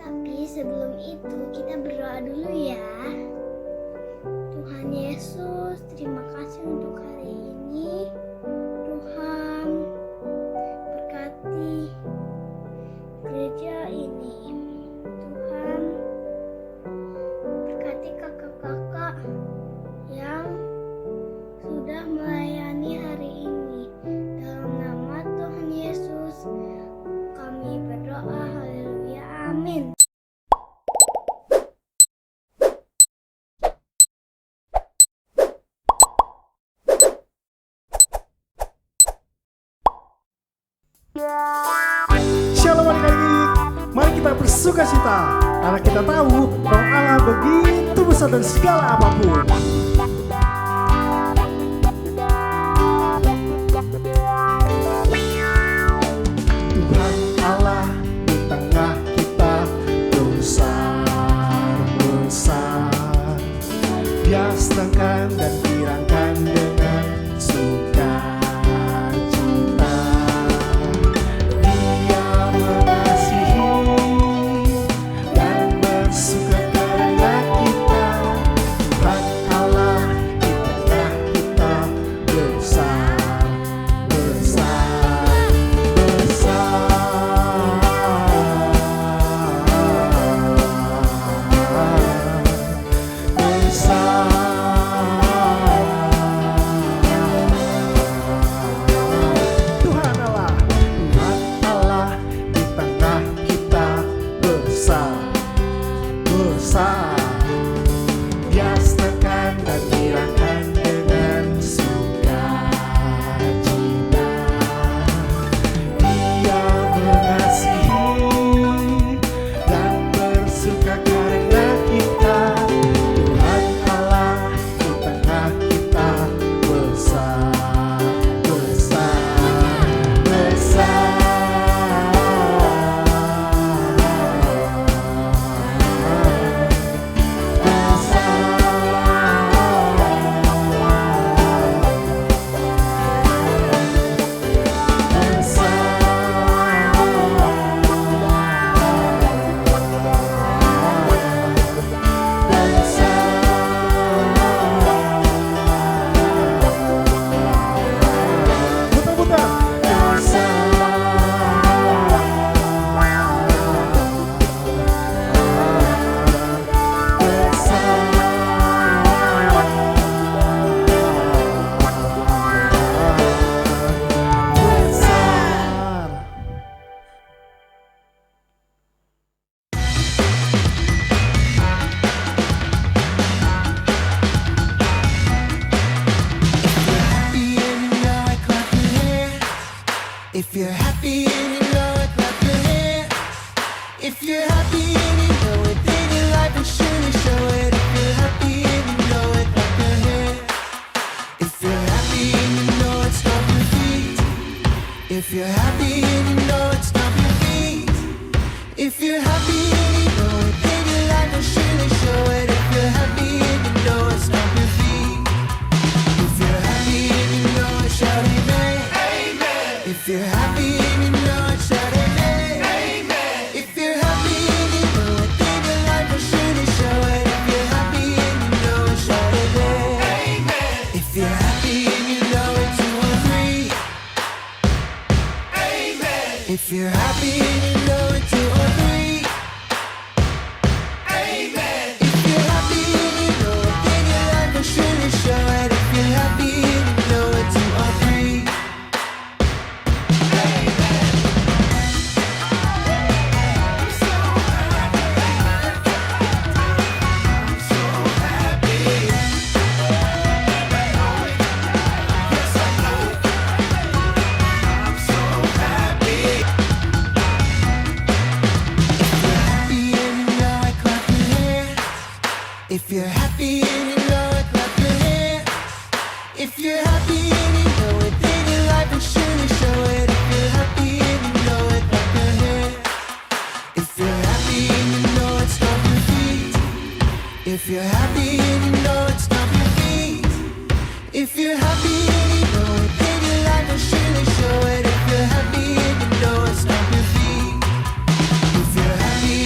Tapi sebelum itu kita berdoa dulu ya. Tuhan Yesus, terima kasih untuk hari ini. Tuhan, berkati gereja ini. Tuhan, berkati kakak-kakak yang sudah melayani hari ini. Dalam nama Tuhan Yesus, kami berdoa. Haleluya. Amin. Shalom adik-adik, mari kita bersuka cita karena kita tahu Roh Allah begitu besar dari segala apapun. Tuhan Allah di tengah kita besar, Dia senangkan dan girangkan dengan sukacita. If you're happy and you know it, clap your hands. If you're happy and you know it, then your life will surely show it. If you're happy and you know it, clap your hands. If you're happy and you know it, stomp your feet. If you're happy and you know it, stomp your feet. If you're happy and you know it, then your life will surely show it. If you're happy and you know it, stomp your feet. If you're happy and you know it, shout amen. If you're happy and you know it, shout amen. If you're happy and you know it, then your life will surely show it. If you're happy and you know it, shout amen. If you're happy and you know it, 2 or 3. If you're happy and you know it, 2 or 3. If you're happy and you know it, then your life will surely show it. If you're happy and you know it, 2 or 3. If you're happy and you know it, clap your hands. If you're happy and you know it, then your life will surely show it. If you're happy and you know it, clap your hands. If you're happy and you know it, stomp your feet. If you're happy and you know it, stomp your feet. If you're happy and you know it, then your life will surely show it. If you're happy and you know it, stomp your feet. If you're happy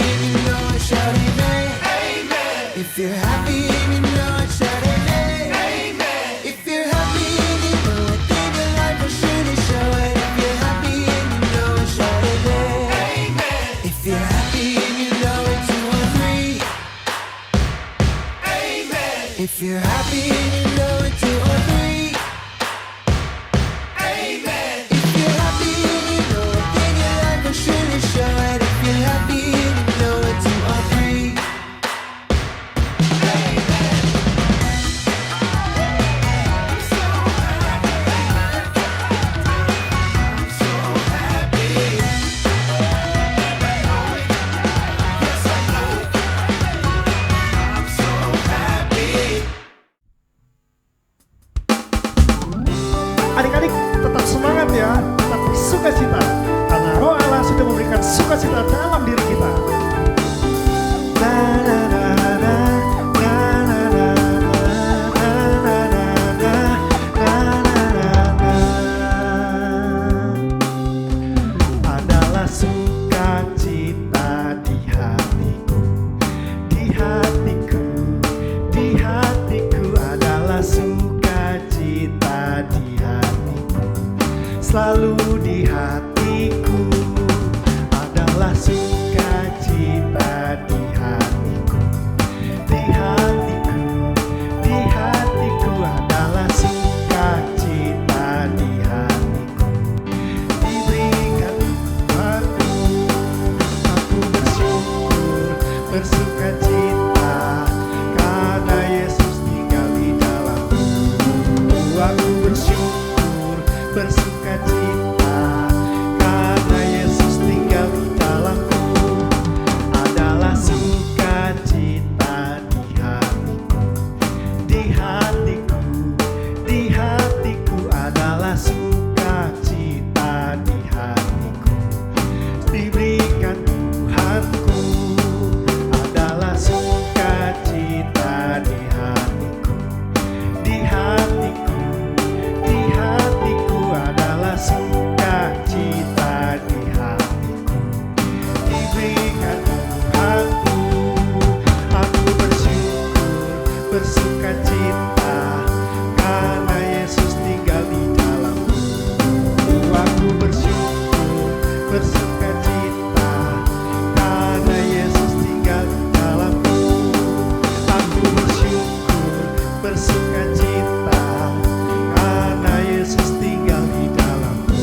If you're happy and you know it, 2 or 3. Amen. If you're happy and you know it, then your life will surely show it. If you're happy and you know it, 2 or 3. Adik-adik tetap semangat ya, tetap bersukacita karena Roh Allah sudah memberikan sukacita dalam diri kita. Na, na, na, na, na, na, na, na, na, na, na, na, na. Adalah sukacita di hatiku, di hatiku, di hatiku adalah sukacita di hatiku, selalu di hatiku adalah sukacita di hatiku, di hatiku, di hatiku adalah sukacita di hatiku, diberikan Tuhanku, aku bersyukur, bersukacita karena Yesus tinggal di dalamku. Aku bersyukur, bersukacita karena Yesus tinggal di dalamku. Adalah sukacita di hatiku, di hatiku, di hatiku adalah sukacita di hatiku, diberikan Tuhanku adalah sukacita di hatiku, di hatiku, di hatiku adalah sukacita di hatiku, diberikan Tuhanku. Aku bersyukur, bersukacita karena Yesus tinggal di dalamku. Aku bersyukur, bersukacita karena Yesus tinggal di dalamku. Aku bersyukur, bersukacita karena Yesus tinggal di dalamku.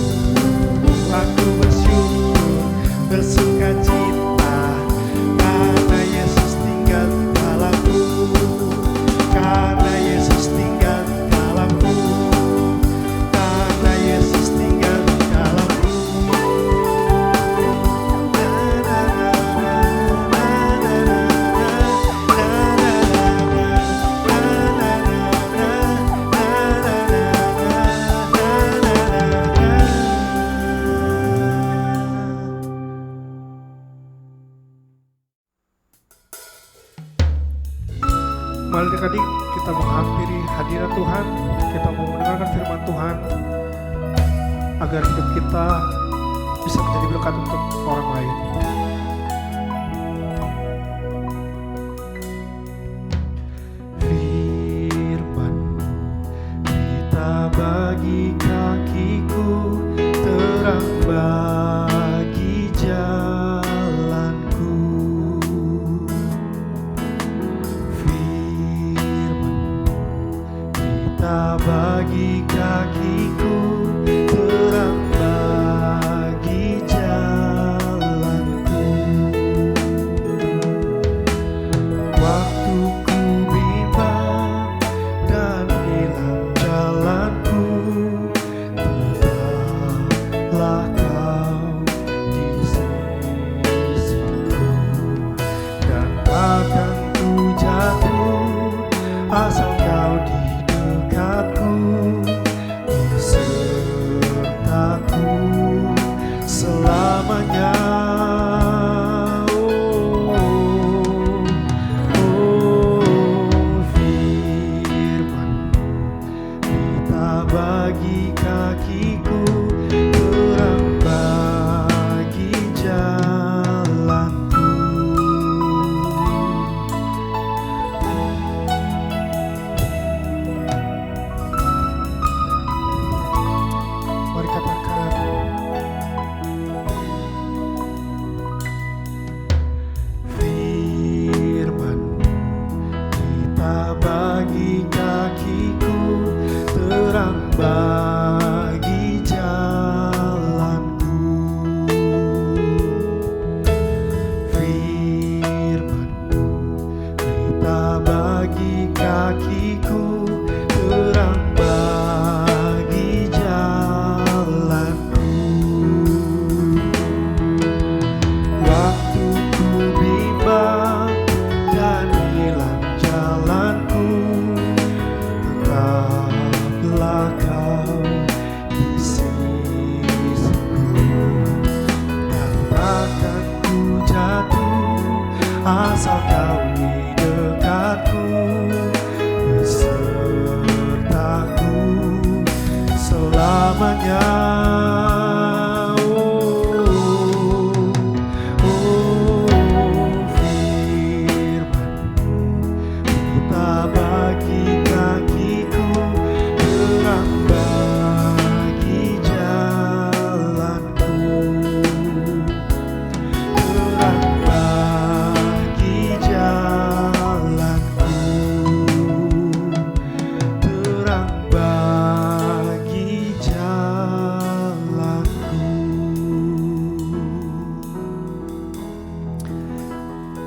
Aku bersyukur, bersukacita karena Yesus tinggal di dalamku, karena Yesus tinggal di dalamku, karena Yesus tinggal di dalamku. Mari adik-adik kita menghampiri hadirat Tuhan, kita mau mendengarkan firman Tuhan agar hidup kita bisa menjadi berkat untuk orang lain. Firman-Mu kita bagi kakiku, terang bagi jalanku. Firman-Mu kita bagi kakiku, terang bagi jalanku. asal kau di dekatku, besertaku selamanya.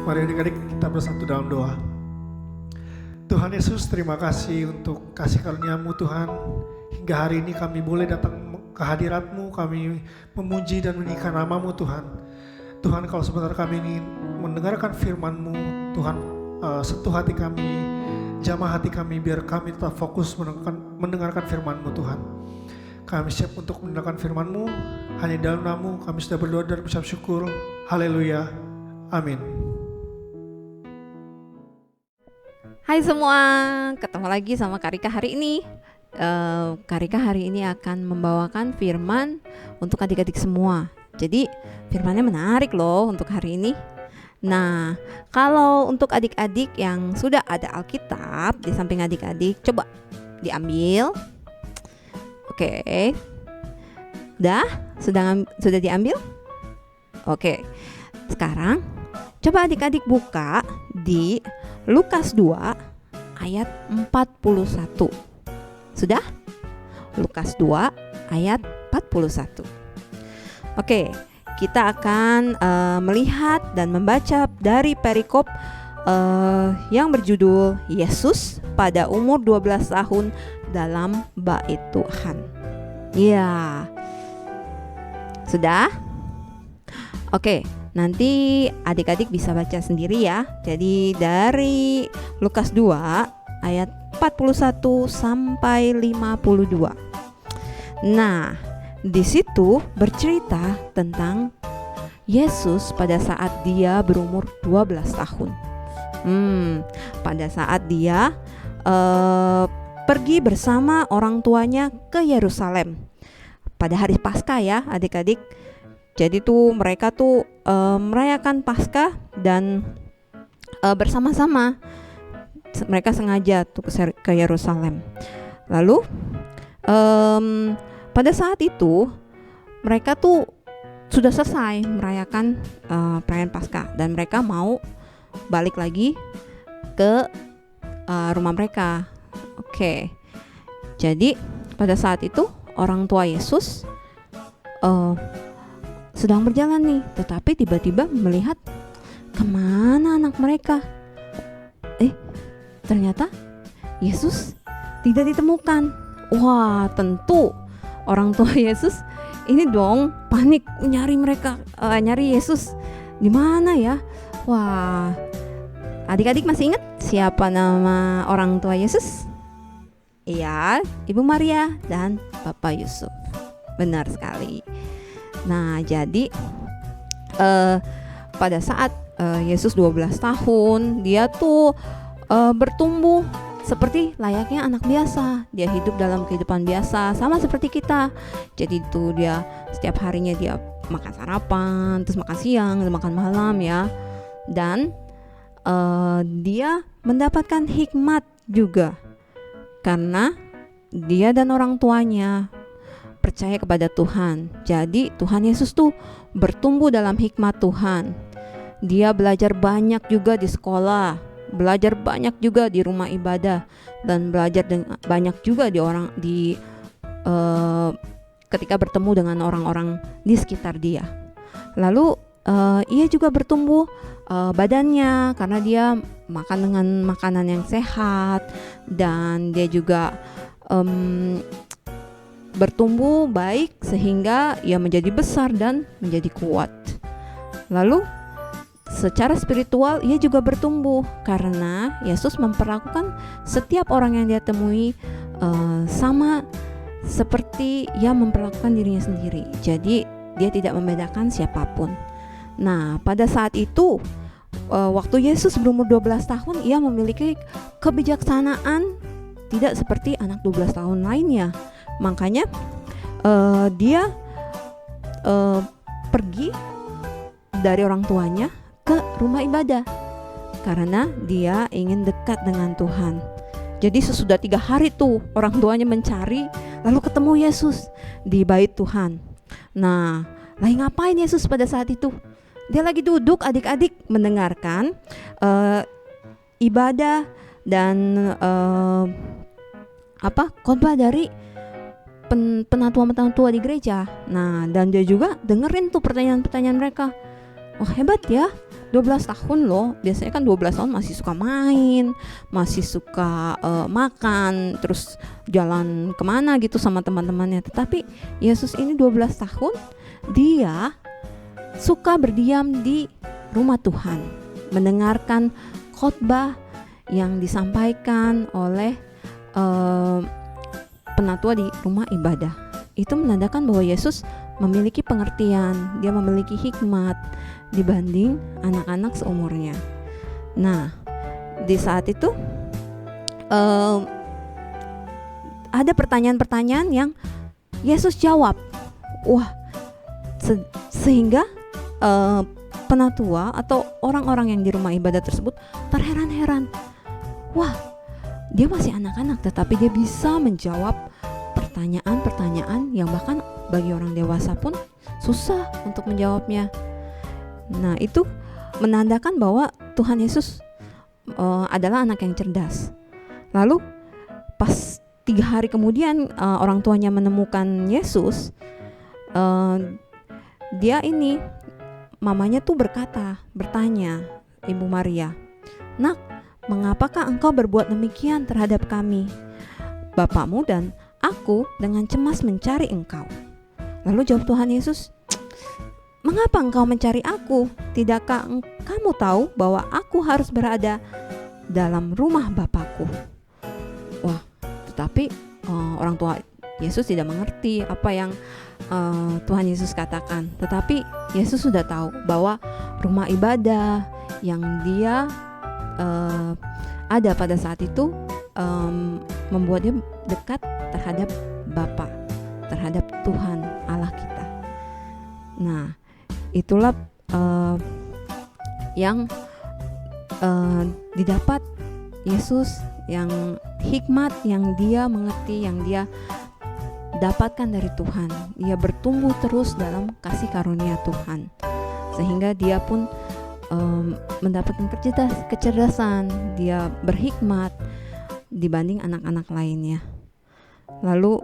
Mari adik-adik kita bersatu dalam doa. Tuhan Yesus, terima kasih untuk kasih karunia-Mu Tuhan. Hingga hari ini kami boleh datang ke hadirat-Mu, kami memuji dan meninggikan nama-Mu Tuhan. Tuhan, kalau sebentar kami ingin mendengarkan firman-Mu Tuhan, sentuh hati kami, jamah hati kami, biar kami tetap fokus mendengarkan firman-Mu Tuhan. Kami siap untuk mendengarkan firman-Mu, hanya dalam nama-Mu kami sudah berdoa dan berucap syukur. Haleluya, amin. Hai semua, ketemu lagi sama Kak Rika hari ini. Kak Rika hari ini akan membawakan firman untuk adik-adik semua. Jadi firmannya menarik loh untuk hari ini. Nah, kalau untuk adik-adik yang sudah ada Alkitab di samping adik-adik, coba diambil. Oke, sudah diambil? Oke, sekarang coba adik-adik buka di Lukas 2 ayat 41. Sudah? Lukas 2 ayat 41. Oke, kita akan melihat dan membaca dari perikop yang berjudul Yesus pada umur 12 tahun dalam bait Tuhan. Ya. Sudah? Oke. Nanti adik-adik bisa baca sendiri ya. Jadi dari Lukas 2 ayat 41 sampai 52. Nah, di situ bercerita tentang Yesus pada saat dia berumur 12 tahun. Pada saat dia pergi bersama orang tuanya ke Yerusalem pada hari Paskah ya, adik-adik. Jadi tuh mereka tuh merayakan Paskah dan bersama-sama mereka sengaja tuh ke Yerusalem. Lalu pada saat itu mereka tuh sudah selesai merayakan perayaan Paskah dan mereka mau balik lagi ke rumah mereka. Oke. Jadi pada saat itu orang tua Yesus sedang berjalan nih, tetapi tiba-tiba melihat kemana anak mereka. Ternyata Yesus tidak ditemukan. Wah, tentu orang tua Yesus ini dong panik nyari Yesus. Di mana ya? Wah, adik-adik masih ingat siapa nama orang tua Yesus? Iya, Ibu Maria dan Bapak Yusuf. Benar sekali. Nah, jadi pada saat Yesus 12 tahun, dia tuh bertumbuh seperti layaknya anak biasa. Dia hidup dalam kehidupan biasa, sama seperti kita. Jadi itu dia setiap harinya dia makan sarapan, terus makan siang, terus makan malam ya. Dan dia mendapatkan hikmat juga karena dia dan orang tuanya percaya kepada Tuhan. Jadi Tuhan Yesus tuh bertumbuh dalam hikmat Tuhan. Dia belajar banyak juga di sekolah, belajar banyak juga di rumah ibadah, dan belajar banyak juga ketika bertemu dengan orang-orang di sekitar dia. Lalu ia juga bertumbuh badannya karena dia makan dengan makanan yang sehat, dan dia juga bertumbuh baik sehingga ia menjadi besar dan menjadi kuat. Lalu secara spiritual ia juga bertumbuh karena Yesus memperlakukan setiap orang yang dia temui sama seperti ia memperlakukan dirinya sendiri. Jadi dia tidak membedakan siapapun. Nah, pada saat itu waktu Yesus berumur 12 tahun, ia memiliki kebijaksanaan tidak seperti anak 12 tahun lainnya. Makanya dia pergi dari orang tuanya ke rumah ibadah karena dia ingin dekat dengan Tuhan. Jadi sesudah 3 hari tuh orang tuanya mencari, lalu ketemu Yesus di bait Tuhan. Nah, lagi ngapain Yesus pada saat itu? Dia lagi duduk adik-adik mendengarkan ibadah dan khotbah dari penatua-penatua di gereja. Nah, dan dia juga dengerin tuh pertanyaan-pertanyaan mereka. Wah, hebat ya, 12 tahun loh. Biasanya kan 12 tahun masih suka main, masih suka makan, terus jalan kemana gitu sama teman-temannya. Tetapi Yesus ini 12 tahun dia suka berdiam di rumah Tuhan, mendengarkan khotbah yang disampaikan oleh penatua di rumah ibadah. Itu menandakan bahwa Yesus memiliki pengertian, dia memiliki hikmat dibanding anak-anak seumurnya. Nah, di saat itu ada pertanyaan-pertanyaan yang Yesus jawab. Wah, sehingga penatua atau orang-orang yang di rumah ibadah tersebut terheran-heran. Wah, dia masih anak-anak tetapi dia bisa menjawab pertanyaan-pertanyaan yang bahkan bagi orang dewasa pun susah untuk menjawabnya. Nah, itu menandakan bahwa Tuhan Yesus adalah anak yang cerdas. Lalu pas 3 hari kemudian orang tuanya menemukan Yesus, mamanya tuh bertanya, Ibu Maria, "Nak, mengapakah engkau berbuat demikian terhadap kami? Bapakmu dan aku dengan cemas mencari engkau." Lalu jawab Tuhan Yesus, "Mengapa engkau mencari aku? Tidakkah kamu tahu bahwa aku harus berada dalam rumah Bapakku?" Wah, tetapi orang tua Yesus tidak mengerti apa yang Tuhan Yesus katakan. Tetapi Yesus sudah tahu bahwa rumah ibadah yang dia ada pada saat itu membuat dia dekat terhadap Bapa, terhadap Tuhan Allah kita. Nah, itulah yang didapat Yesus, yang hikmat yang dia mengerti, yang dia dapatkan dari Tuhan. Dia bertumbuh terus dalam kasih karunia Tuhan, sehingga dia pun mendapatkan kecerdasan, dia berhikmat dibanding anak-anak lainnya. Lalu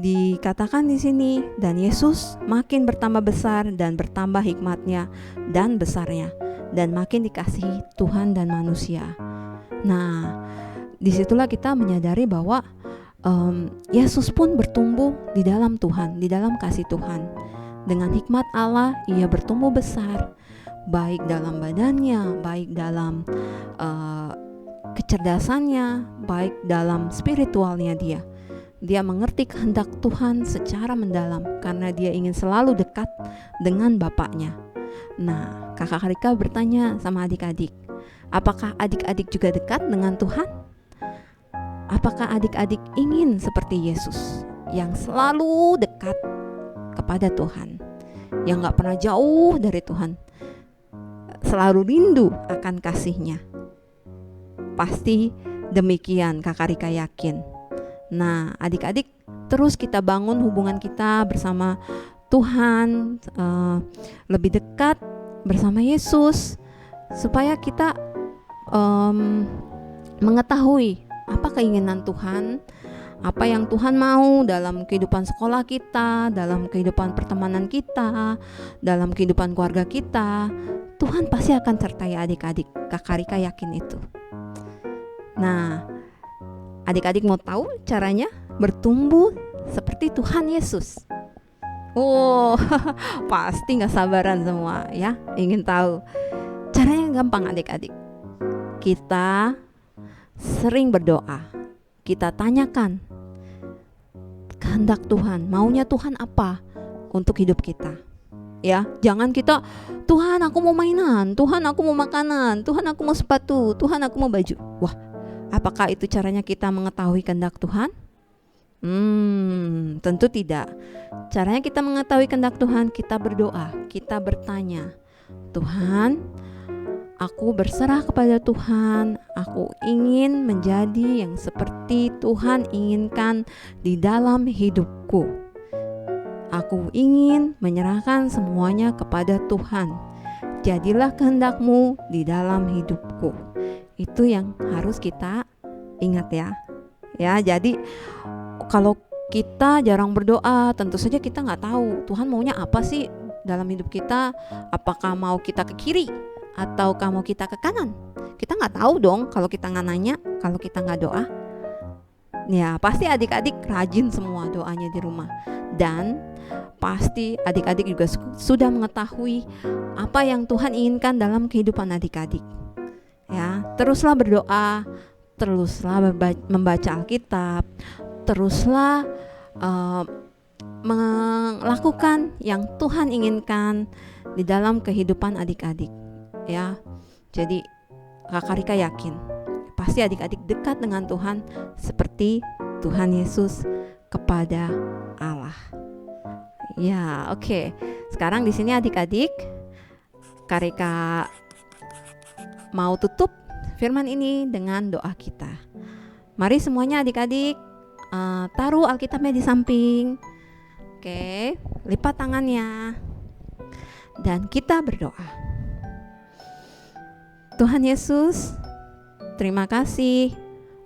dikatakan di sini, dan Yesus makin bertambah besar dan bertambah hikmatnya dan besarnya, dan makin dikasihi Tuhan dan manusia. Nah, disitulah kita menyadari bahwa Yesus pun bertumbuh di dalam Tuhan, di dalam kasih Tuhan. Dengan hikmat Allah, ia bertumbuh besar, baik dalam badannya, baik dalam kecerdasannya, baik dalam spiritualnya dia. Dia mengerti kehendak Tuhan secara mendalam karena dia ingin selalu dekat dengan Bapaknya. Nah, Kakak Rika bertanya sama adik-adik, apakah adik-adik juga dekat dengan Tuhan? Apakah adik-adik ingin seperti Yesus yang selalu dekat kepada Tuhan, yang gak pernah jauh dari Tuhan, selalu rindu akan kasih-Nya? Pasti demikian, Kakak Rika yakin. Nah, adik-adik, terus kita bangun hubungan kita bersama Tuhan, lebih dekat bersama Yesus, supaya kita mengetahui apa keinginan Tuhan, apa yang Tuhan mau dalam kehidupan sekolah kita, dalam kehidupan pertemanan kita, dalam kehidupan keluarga kita. Tuhan pasti akan sertai adik-adik. Kakak Rika yakin itu. Nah, adik-adik mau tahu caranya bertumbuh seperti Tuhan Yesus? Oh, pasti gak sabaran semua ya, ingin tahu. Caranya gampang adik-adik. Kita sering berdoa, kita tanyakan kehendak Tuhan, maunya Tuhan apa untuk hidup kita. ya. Jangan kita, Tuhan aku mau mainan, Tuhan aku mau makanan, Tuhan aku mau sepatu, Tuhan aku mau baju. Wah, apakah itu caranya kita mengetahui kehendak Tuhan? Tentu tidak. Caranya kita mengetahui kehendak Tuhan, kita berdoa, kita bertanya, Tuhan, aku berserah kepada Tuhan. Aku ingin menjadi yang seperti Tuhan inginkan di dalam hidupku. Aku ingin menyerahkan semuanya kepada Tuhan. Jadilah kehendak-Mu di dalam hidupku. Itu yang harus kita ingat ya. Ya, jadi kalau kita jarang berdoa, tentu saja kita nggak tahu Tuhan maunya apa sih dalam hidup kita. Apakah mau kita ke kiri ataukah mau kita ke kanan? Kita nggak tahu dong kalau kita nggak nanya, kalau kita nggak doa. Ya pasti adik-adik rajin semua doanya di rumah. Dan pasti adik-adik juga sudah mengetahui apa yang Tuhan inginkan dalam kehidupan adik-adik. Ya, teruslah berdoa, teruslah membaca Alkitab, teruslah melakukan yang Tuhan inginkan di dalam kehidupan adik-adik. Ya, jadi Kakak Rika yakin pasti adik-adik dekat dengan Tuhan seperti Tuhan Yesus kepada Allah. Ya, oke. Sekarang di sini adik-adik, Kak Rika mau tutup firman ini dengan doa kita. Mari semuanya adik-adik, taruh Alkitabnya di samping. Oke, lipat tangannya dan kita berdoa. Tuhan Yesus, terima kasih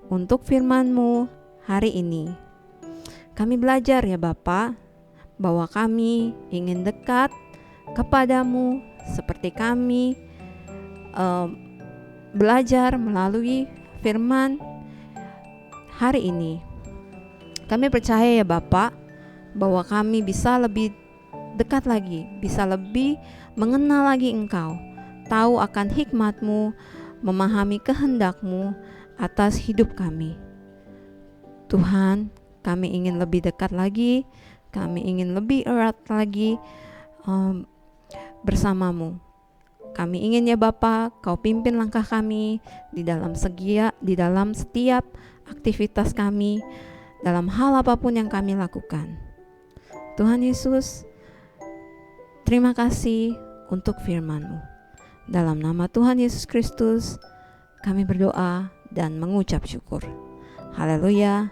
untuk firman-Mu hari ini. Kami belajar ya Bapa, bahwa kami ingin dekat kepadamu seperti kami belajar melalui firman hari ini. Kami percaya ya Bapa, bahwa kami bisa lebih dekat lagi, bisa lebih mengenal lagi Engkau, tahu akan hikmat-Mu, memahami kehendak-Mu atas hidup kami. Tuhan, kami ingin lebih dekat lagi, kami ingin lebih erat lagi bersama-Mu. Kami ingin ya Bapa, Kau pimpin langkah kami di dalam setiap aktivitas kami, dalam hal apapun yang kami lakukan. Tuhan Yesus, terima kasih untuk firman-Mu. Dalam nama Tuhan Yesus Kristus, kami berdoa dan mengucap syukur. Haleluya.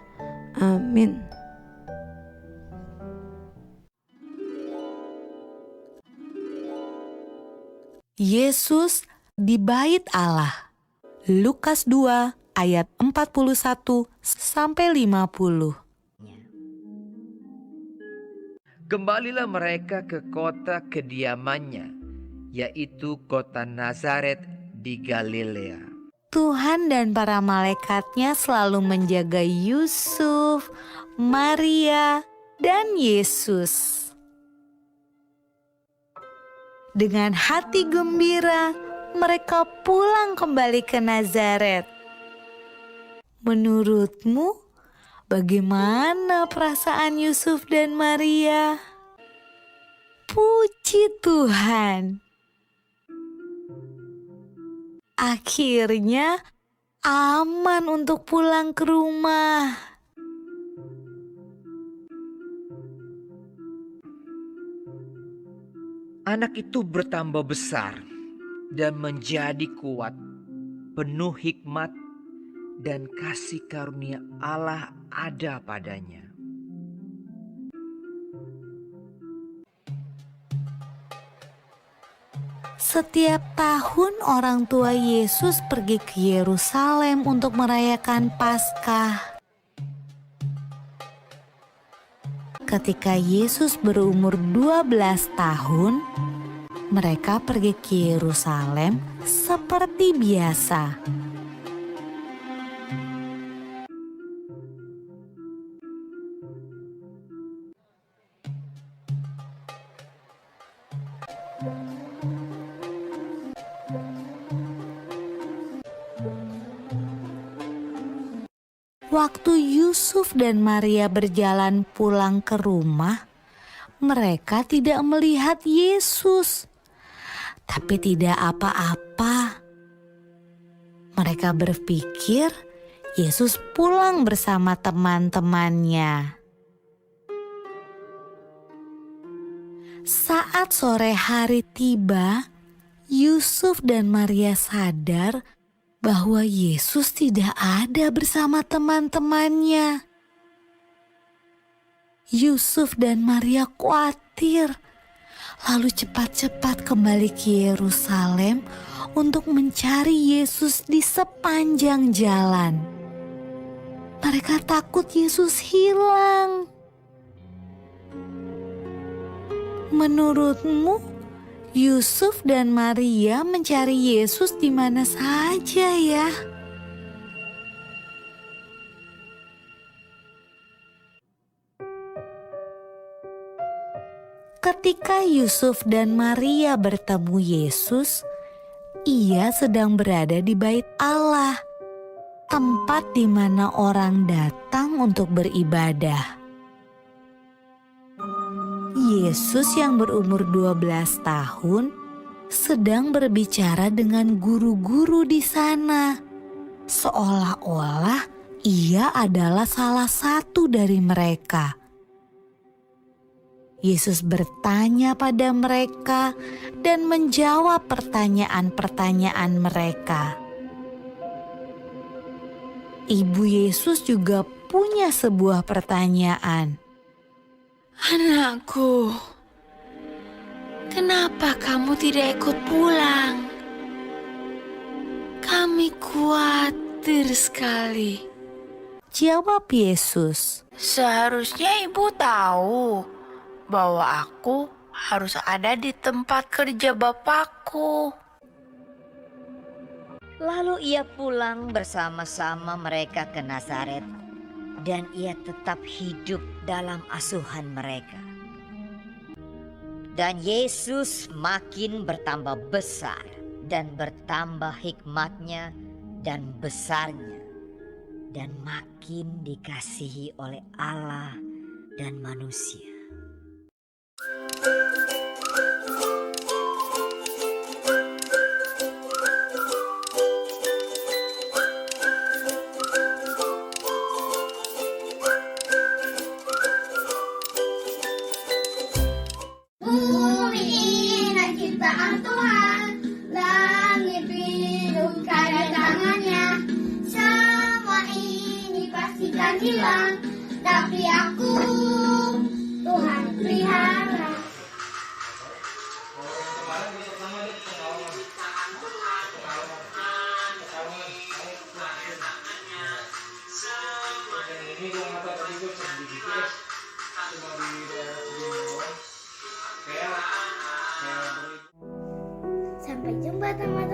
Amin. Yesus di bait Allah. Lukas 2 ayat 41 sampai 50. Kembalilah mereka ke kota kediamannya, yaitu kota Nazaret di Galilea. Tuhan dan para malaikatnya selalu menjaga Yusuf, Maria, dan Yesus. Dengan hati gembira, mereka pulang kembali ke Nazaret. Menurutmu, bagaimana perasaan Yusuf dan Maria? Puji Tuhan. Akhirnya aman untuk pulang ke rumah. Anak itu bertambah besar dan menjadi kuat, penuh hikmat dan kasih karunia Allah ada padanya. Setiap tahun orang tua Yesus pergi ke Yerusalem untuk merayakan Paskah. Ketika Yesus berumur 12 tahun, mereka pergi ke Yerusalem seperti biasa. Waktu Yusuf dan Maria berjalan pulang ke rumah, mereka tidak melihat Yesus. Tapi tidak apa-apa. Mereka berpikir Yesus pulang bersama teman-temannya. Saat sore hari tiba, Yusuf dan Maria sadar bahwa Yesus tidak ada bersama teman-temannya. Yusuf dan Maria khawatir, lalu cepat-cepat kembali ke Yerusalem untuk mencari Yesus di sepanjang jalan. Mereka takut Yesus hilang. Menurutmu, Yusuf dan Maria mencari Yesus di mana saja ya? Ketika Yusuf dan Maria bertemu Yesus, ia sedang berada di Bait Allah, tempat di mana orang datang untuk beribadah. Yesus yang berumur 12 tahun sedang berbicara dengan guru-guru di sana, seolah-olah ia adalah salah satu dari mereka. Yesus bertanya pada mereka dan menjawab pertanyaan-pertanyaan mereka. Ibu Yesus juga punya sebuah pertanyaan. Anakku, kenapa kamu tidak ikut pulang? Kami khawatir sekali. Jawab Yesus. Seharusnya ibu tahu bahwa aku harus ada di tempat kerja Bapakku. Lalu ia pulang bersama-sama mereka ke Nazaret, dan ia tetap hidup dalam asuhan mereka. Dan Yesus makin bertambah besar dan bertambah hikmatnya dan besarnya, dan makin dikasihi oleh Allah dan manusia. Bumi ini ciptaan Tuhan, langit biru karya tangannya. Semua ini pastikan hilang, tapi aku Tuhan pelihara. Sampai jumpa teman-teman.